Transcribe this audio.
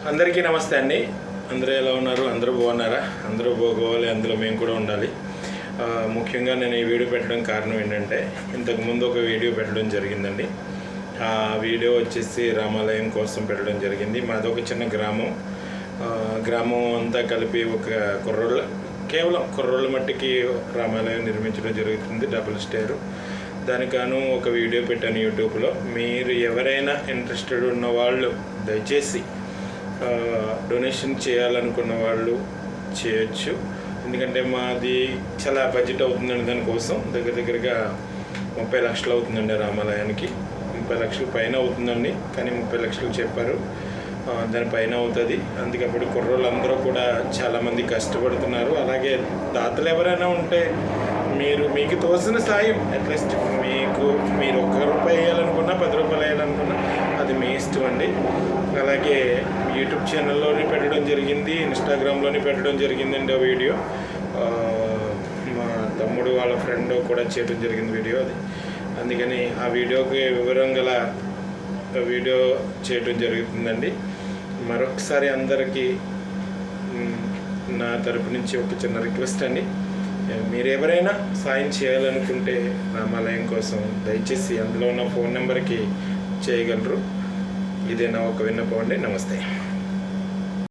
అందరికీ నమస్తే అండి. అందరూ ఎలా ఉన్నారు? అందరూ బాగున్నారా? అందరూ బాగోవాలి, అందులో మేము కూడా ఉండాలి. ముఖ్యంగా నేను ఈ వీడియో పెట్టడం కారణం ఏంటంటే, ఇంతకుముందు ఒక వీడియో పెట్టడం జరిగిందండి. ఆ వీడియో వచ్చేసి రామాలయం కోసం పెట్టడం జరిగింది. మాదొక చిన్న గ్రామం అంతా కలిపి ఒక కేవలం కుర్రోళ్ళ మట్టికి రామాలయం నిర్మించడం జరుగుతుంది, డబుల్ స్టేరు. దానికాను ఒక వీడియో పెట్టాను యూట్యూబ్లో. మీరు ఎవరైనా ఇంట్రెస్టెడ్ ఉన్న వాళ్ళు దయచేసి డొనేషన్ చేయాలనుకున్న వాళ్ళు చేయొచ్చు. ఎందుకంటే మాది చాలా బడ్జెట్ అవుతుందండి. దానికోసం దగ్గరగా 30 లక్షలు అవుతుందండి. రామాలయానికి 30 లక్షల పైన అవుతుందండి, కానీ 30 లక్షలు చెప్పారు, దానిపైన అవుతుంది. అందుకప్పుడు కుర్రోళ్ళందరూ కూడా చాలామంది కష్టపడుతున్నారు. అలాగే దాతలు ఎవరైనా ఉంటే మీకు తోసిన సాయం, అట్లీస్ట్ మీరు ₹1 వేయాలనుకున్నా, ₹10 వేయాలనుకున్నా అది మీ ఇష్టం అండి. అలాగే యూట్యూబ్ ఛానల్లోనే పెట్టడం జరిగింది, ఇన్స్టాగ్రామ్లోనే పెట్టడం జరిగిందండి ఆ వీడియో. మా తమ్ముడు వాళ్ళ ఫ్రెండ్ కూడా చేయడం జరిగింది వీడియో అది. అందుకని ఆ వీడియోకి వివరం గల వీడియో చేయడం జరుగుతుందండి. మరొకసారి అందరికీ నా తరపు నుంచి ఒక చిన్న రిక్వెస్ట్ అండి. మీరు ఎవరైనా సాయం చేయాలనుకుంటే రామాలయం కోసం దయచేసి అందులో ఉన్న ఫోన్ నెంబర్కి చేయగలరు. ఇదే నా ఒక విన్నపం అండి. నమస్తే.